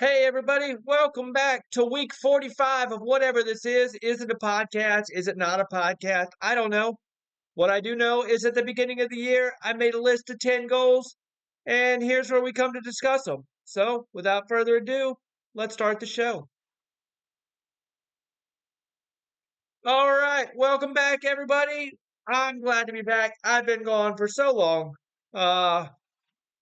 Hey everybody, welcome back to week 45 of whatever this is. Is it a podcast? Is it not a podcast? I don't know. What I do know is at the beginning of the year, I made a list of 10 goals, and here's where we come to discuss them. So, without further ado, let's start the show. All right, welcome back everybody. I'm glad to be back. I've been gone for so long. Uh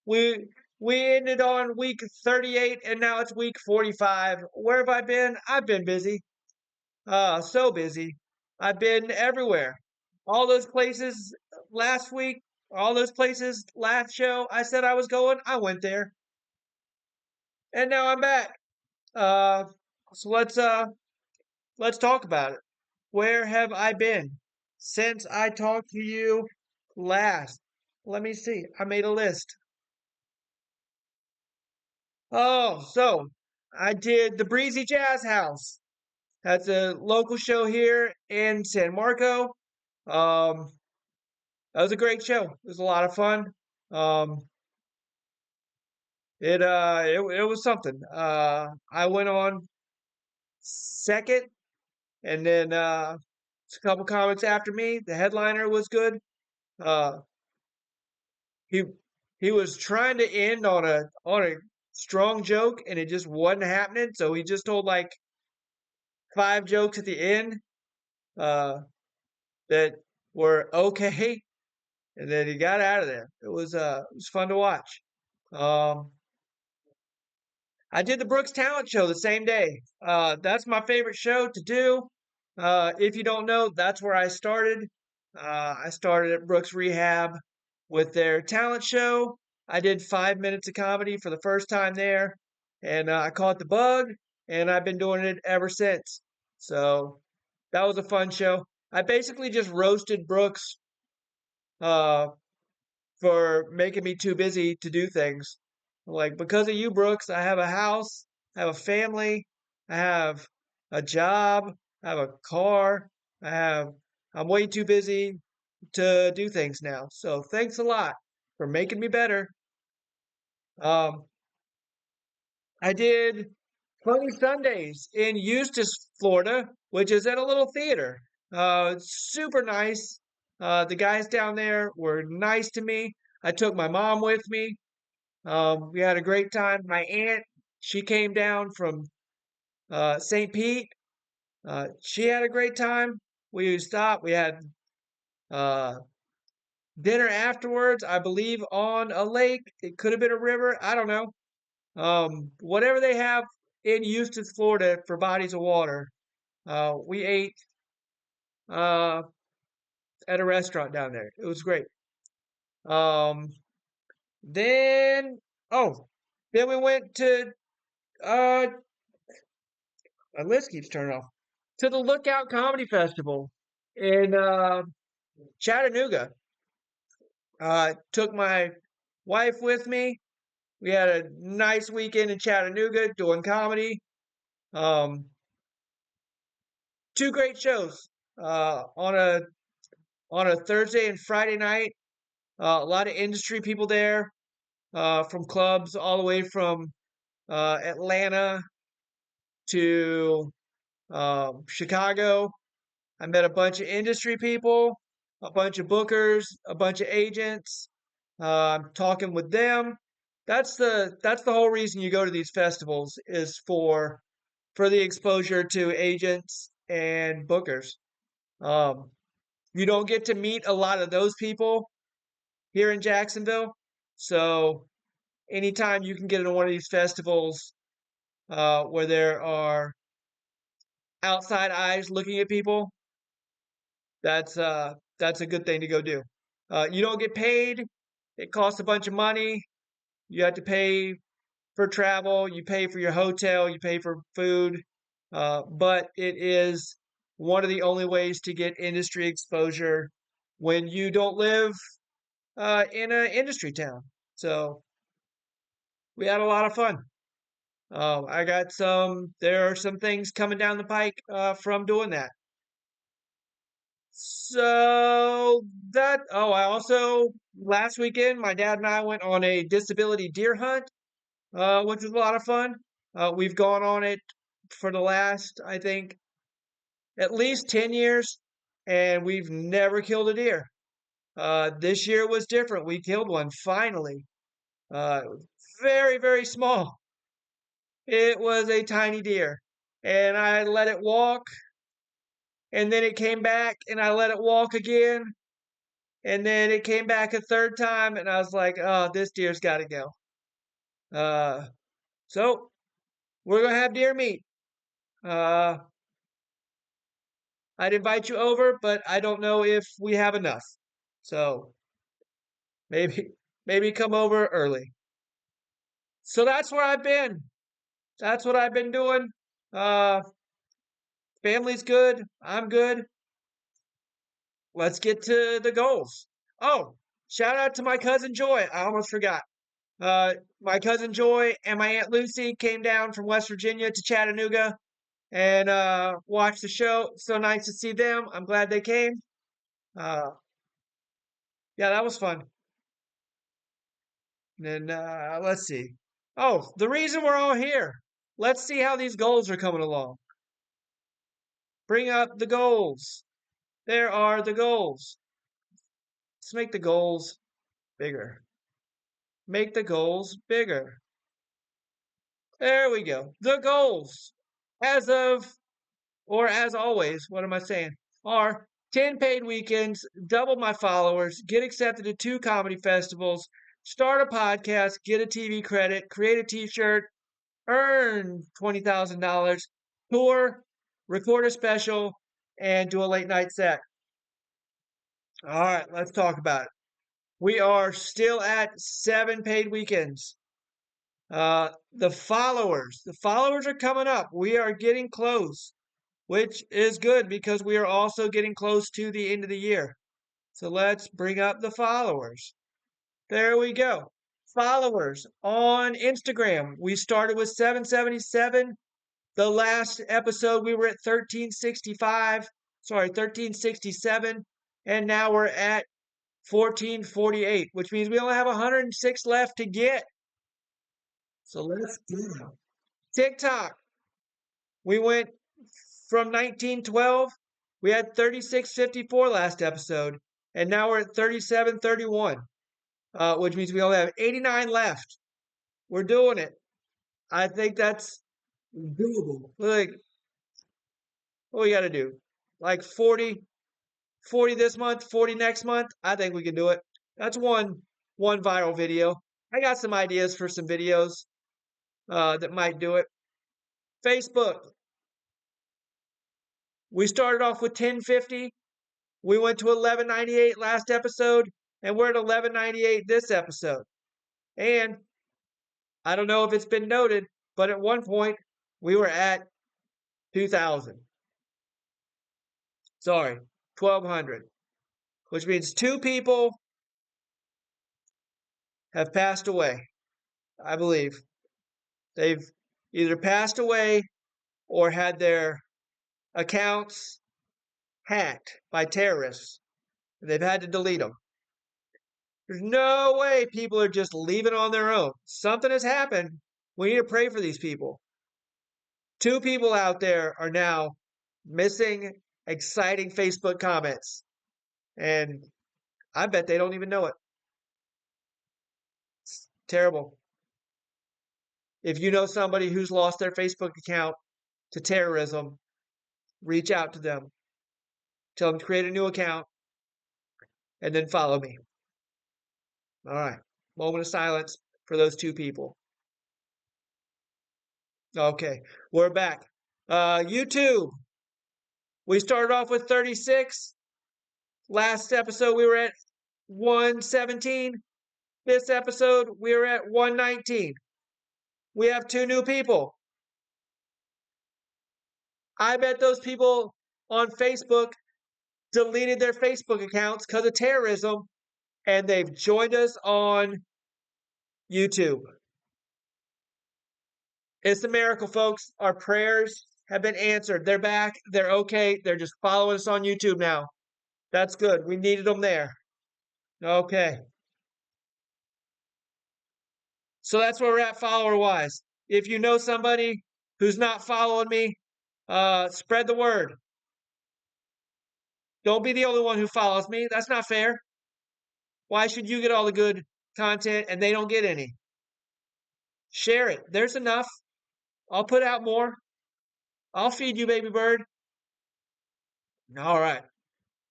we we ended on week 38 and now it's week 45. Where have I been? I've been busy. So busy. I've been everywhere. All those places last week, all those places last show I said I was going, I went there. And now I'm back. Uh so let's talk about it. Where have I been since I talked to you last? Let me see. I made a list. So I did the Breezy Jazz House. That's a local show here in San Marco. Um, that was a great show. It was a lot of fun. Um, it was something. I went on second, and then a couple comics after me. The headliner was good. Uh, he he was trying to end on a strong joke, and it just wasn't happening. So he just told like five jokes at the end uh, that were okay, and then he got out of there. It was fun to watch. Um, I did the Brooks Talent Show the same day. That's my favorite show to do. If you don't know, that's where I started. I started at Brooks Rehab with their talent show. I did 5 minutes of comedy for the first time there, and I caught the bug, and I've been doing it ever since. So that was a fun show. I basically just roasted Brooks uh, for making me too busy to do things. Like, because of you, Brooks, I have a house, I have a family, I have a job, I have a car, I have, I'm way too busy to do things now. So thanks a lot for making me better. Um, I did Funny Sundays in Eustis, Florida, which is at a little theater. It's super nice. The guys down there were nice to me. I took my mom with me. We had a great time. My aunt, she came down from St. Pete. She had a great time. We stopped. We had uh, dinner afterwards, I believe, on a lake. It could have been a river. I don't know. Whatever they have in Eustis, Florida for bodies of water. We ate uh, at a restaurant down there. It was great. Um, then, oh, then we went to, uh, my list keeps turning off, to the Lookout Comedy Festival in Chattanooga. Took my wife with me. We had a nice weekend in Chattanooga doing comedy. Um, two great shows on a Thursday and Friday night. A lot of industry people there from clubs all the way from Atlanta to Chicago. I met a bunch of industry people, a bunch of bookers, a bunch of agents. I'm talking with them. That's the whole reason you go to these festivals is for the exposure to agents and bookers. Um, you don't get to meet a lot of those people here in Jacksonville, so anytime you can get into one of these festivals where there are outside eyes looking at people, that's a good thing to go do. You don't get paid. It costs a bunch of money. You have to pay for travel. You pay for your hotel. You pay for food. But it is one of the only ways to get industry exposure when you don't live in an industry town. So we had a lot of fun. I got some. There are some things coming down the pike from doing that. So that I also last weekend my dad and I went on a disability deer hunt, which was a lot of fun. We've gone on it for the last, I think, at least 10 years, and we've never killed a deer. This year was different. We killed one finally. Uh, very, very small. It was a tiny deer. And I let it walk, and then it came back, and I let it walk again, and then it came back a third time, and I was like, oh, this deer's got to go. Uh, so we're going to have deer meat. Uh, I'd invite you over, but I don't know if we have enough. So maybe maybe come over early. So that's where I've been. That's what I've been doing. Uh, family's good. I'm good. Let's get to the goals. Oh, shout out to my cousin Joy. I almost forgot. My cousin Joy and my Aunt Lucy came down from West Virginia to Chattanooga and watched the show. So nice to see them. I'm glad they came. Uh, yeah, that was fun. And let's see. Oh, the reason we're all here. Let's see how these goals are coming along. Bring up the goals. There are the goals. Let's make the goals bigger. Make the goals bigger. There we go. The goals, as of, or as always, what am I saying? Are 10 paid weekends, double my followers, get accepted to 2 comedy festivals, start a podcast, get a TV credit, create a t-shirt, earn $20,000, tour, record a special, and do a late night set. All right, let's talk about it. We are still at 7 paid weekends. The followers are coming up. We are getting close, which is good because we are also getting close to the end of the year. So let's bring up the followers. There we go. Followers on Instagram. We started with 777. The last episode we were at 1365. Sorry, 1367. And now we're at 1448, which means we only have 106 left to get. So let's go. TikTok. We went from 1912. We had 3654 last episode, and now we're at 3731, which means we only have 89 left. We're doing it. I think that's doable. Like, what we got to do? Like 40 this month, 40 next month. I think we can do it. That's one viral video. I got some ideas for some videos that might do it. Facebook. We started off with 1050. We went to 1198 last episode, and we're at 1198 this episode. And I don't know if it's been noted, but at one point we were at 2,000. Sorry, 1,200, which means 2 people have passed away. I believe they've either passed away or had their accounts hacked by terrorists. They've had to delete them. There's no way people are just leaving on their own. Something has happened. We need to pray for these people. 2 people out there are now missing exciting Facebook comments. And I bet they don't even know it. It's terrible. If you know somebody who's lost their Facebook account to terrorism, reach out to them. Tell them to create a new account and then follow me. All right. Moment of silence for those 2 people. Okay. We're back. YouTube. We started off with 36. Last episode, we were at 117. This episode, we were at 119. We have 2 new people. I bet those people on Facebook deleted their Facebook accounts because of terrorism, and they've joined us on YouTube. It's a miracle, folks. Our prayers have been answered. They're back. They're okay. They're just following us on YouTube now. That's good. We needed them there. Okay. So that's where we're at follower-wise. If you know somebody who's not following me, spread the word. Don't be the only one who follows me. That's not fair. Why should you get all the good content and they don't get any? Share it. There's enough. I'll put out more. I'll feed you, baby bird. All right.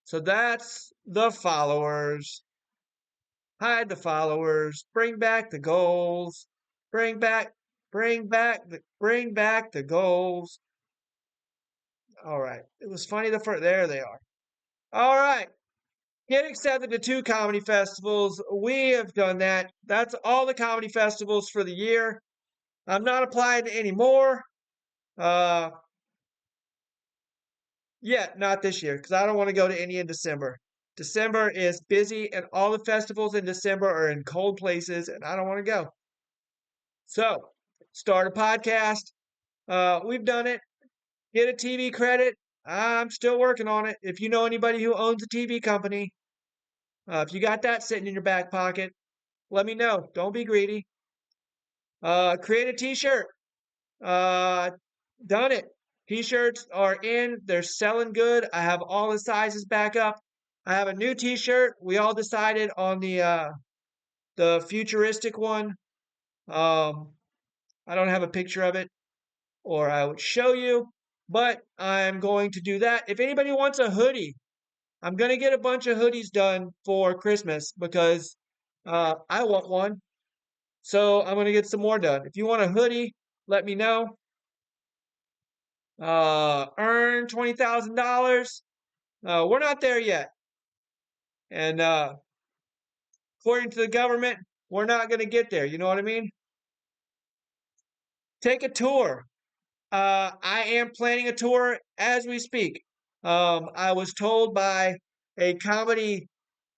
So that's the followers. Hide the followers. Bring back the goals. Bring back the goals. All right. It was funny the first. There they are. All right. Get accepted to 2 comedy festivals. We have done that. That's all the comedy festivals for the year. I'm not applying to any more. Uh, not this year because I don't want to go to any in December. December is busy, and all the festivals in December are in cold places, and I don't want to go. So, start a podcast. We've done it. Get a TV credit. I'm still working on it. If you know anybody who owns a TV company, if you got that sitting in your back pocket, let me know. Don't be greedy. Create a T-shirt. Uh, Done it. T-shirts are in. They're selling good. I have all the sizes back up. I have a new T-shirt. We all decided on the futuristic one. Um, I don't have a picture of it, or I would show you, but I'm going to do that. If anybody wants a hoodie, I'm going to get a bunch of hoodies done for Christmas because I want one. So I'm going to get some more done. If you want a hoodie, let me know. Earn $20,000. We're not there yet. And according to the government, we're not going to get there. You know what I mean? Take a tour. I am planning a tour as we speak. I was told by a comedy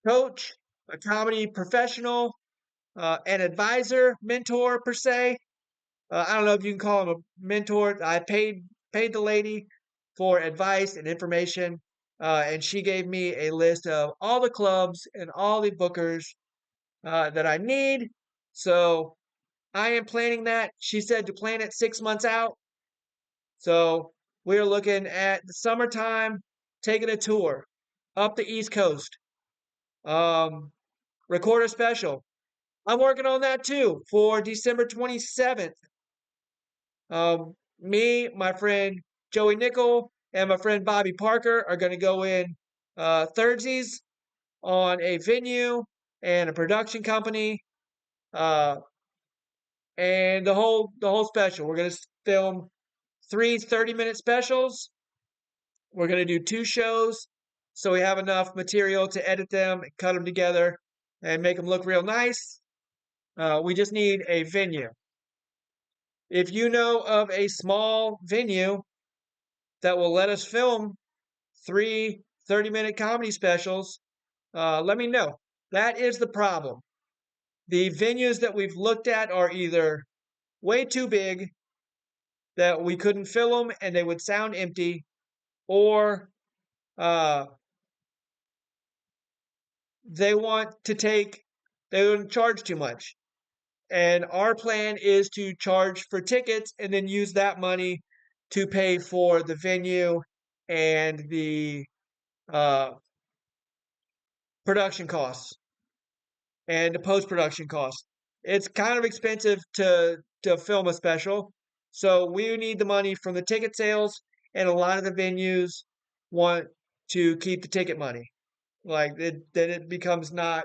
coach, a comedy professional, an advisor, mentor per se. I don't know if you can call him a mentor. I paid the lady for advice and information, and she gave me a list of all the clubs and all the bookers that I need. So I am planning that. She said to plan it 6 months out. So we're looking at the summertime, taking a tour up the East Coast. Um, Record a special. I'm working on that too for December 27th. Me, my friend Joey Nickel, and my friend Bobby Parker are going to go in Thursdays on a venue and a production company, uh, and the whole special. We're going to film 3 30-minute specials. We're going to do 2 shows, so we have enough material to edit them, and cut them together, and make them look real nice. We just need a venue. If you know of a small venue that will let us film 3 30-minute comedy specials, let me know. That is the problem. The venues that we've looked at are either way too big that we couldn't fill them and they would sound empty, or uh, they want to take, they would charge too much. And our plan is to charge for tickets and then use that money to pay for the venue and the uh, production costs and the post production costs. It's kind of expensive to film a special, so we need the money from the ticket sales, and a lot of the venues want to keep the ticket money. Like then it becomes not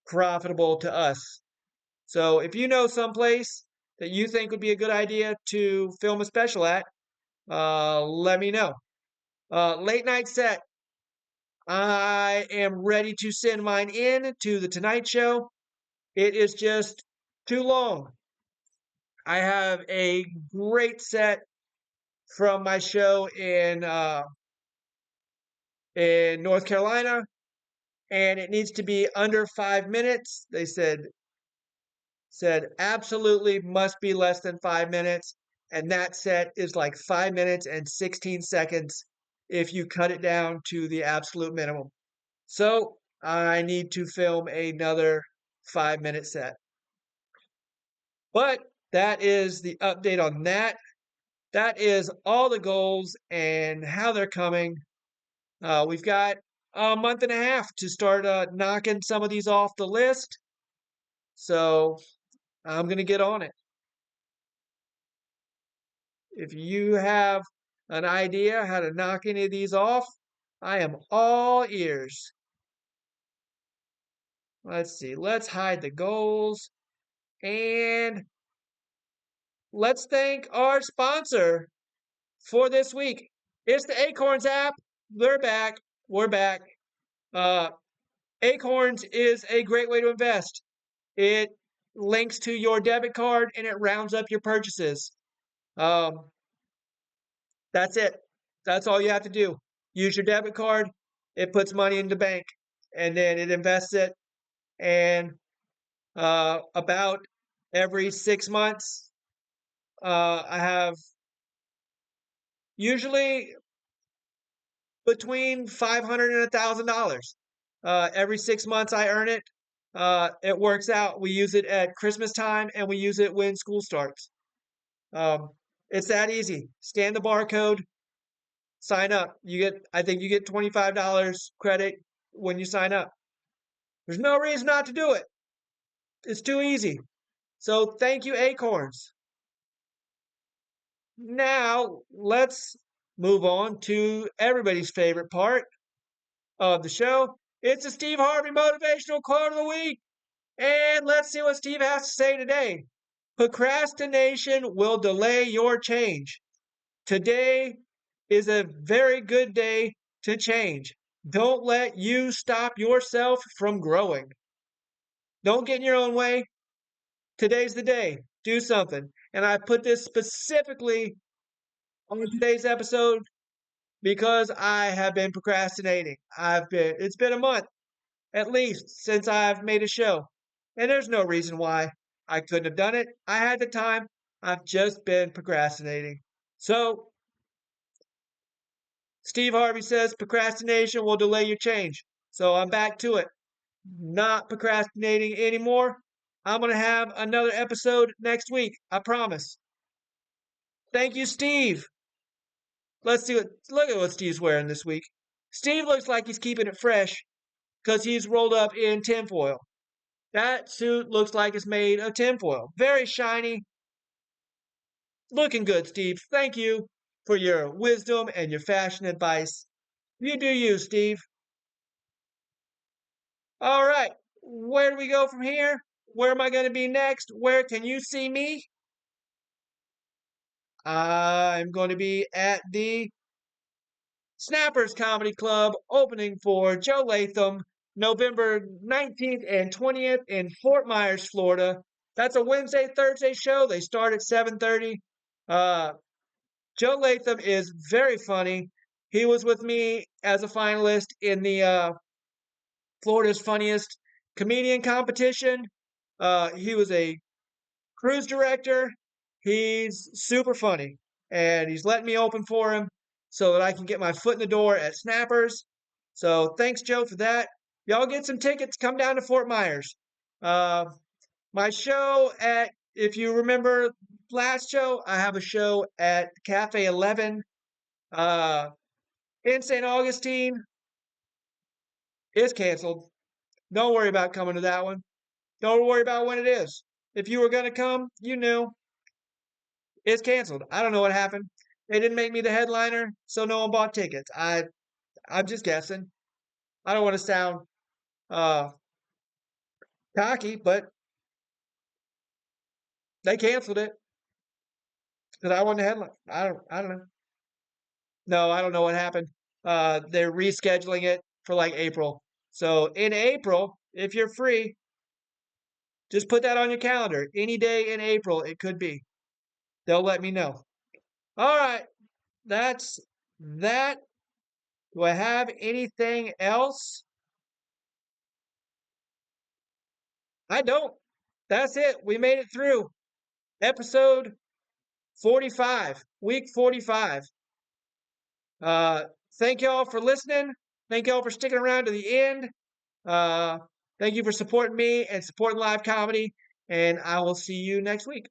profitable to us. So if you know someplace that you think would be a good idea to film a special at, let me know. Late night set. I am ready to send mine in to the Tonight Show. It is just too long. I have a great set from my show in North Carolina, and it needs to be under 5 minutes. They said absolutely must be less than 5 minutes, and that set is like 5 minutes and 16 seconds if you cut it down to the absolute minimum. So I need to film another 5 minute set. But that is the update on that. That is all the goals and how they're coming. We've got a month and a half to start knocking some of these off the list. So I'm going to get on it. If you have an idea how to knock any of these off, I am all ears. Let's see. Let's hide the goals. And let's thank our sponsor for this week. It's the Acorns app. They're back. We're back. Uh, Acorns is a great way to invest. It links to your debit card and it rounds up your purchases. Um, that's it. That's all you have to do. Use your debit card. It puts money in the bank and then it invests it. And about every 6 months, I have usually between $500 and $1,000. Every 6 months, I earn it. It works out. We use it at Christmas time and we use it when school starts. Um, it's that easy. Scan the barcode, sign up. I think you get $25 credit when you sign up. There's no reason not to do it. It's too easy. So thank you, Acorns. Now let's move on to everybody's favorite part of the show. It's the Steve Harvey Motivational Quote of the Week. And let's see what Steve has to say today. Procrastination will delay your change. Today is a very good day to change. Don't let you stop yourself from growing. Don't get in your own way. Today's the day. Do something. And I put this specifically on today's episode because I have been procrastinating. It's been a month at least since I've made a show. And there's no reason why I couldn't have done it. I had the time. I've just been procrastinating. So Steve Harvey says procrastination will delay your change. So I'm back to it. Not procrastinating anymore. I'm going to have another episode next week. I promise. Thank you, Steve. Look at what Steve's wearing this week. Steve looks like he's keeping it fresh because he's rolled up in tinfoil. That suit looks like it's made of tinfoil. Very shiny. Looking good, Steve. Thank you for your wisdom and your fashion advice. You do you, Steve. All right. Where do we go from here? Where am I going to be next? Where can you see me? I'm going to be at the Snappers Comedy Club opening for Joe Latham November 19th and 20th in Fort Myers, Florida. That's a Wednesday, Thursday show. They start at 7:30. Uh, Joe Latham is very funny. He was with me as a finalist in the Florida's Funniest Comedian competition. He was a cruise director. He's super funny, and he's letting me open for him so that I can get my foot in the door at Snappers. So thanks, Joe, for that. Y'all get some tickets. Come down to Fort Myers. Uh, my show if you remember last show, I have a show at Cafe 11 uh, in St. Augustine. It's canceled. Don't worry about coming to that one. Don't worry about when it is. If you were going to come, you knew. It's canceled. I don't know what happened. They didn't make me the headliner, so no one bought tickets. I'm just guessing. I don't want to sound uh cocky, but they canceled it because I won the headline. I don't know. No, I don't know what happened. They're rescheduling it for like April. So in April, if you're free, just put that on your calendar. Any day in April, it could be. They'll let me know. All right, that's that. Do I have anything else? I don't. That's it. We made it through episode 45, week 45. Uh, Thank y'all for listening. Thank y'all for sticking around to the end. Uh, Thank you for supporting me and supporting live comedy. and I will see you next week.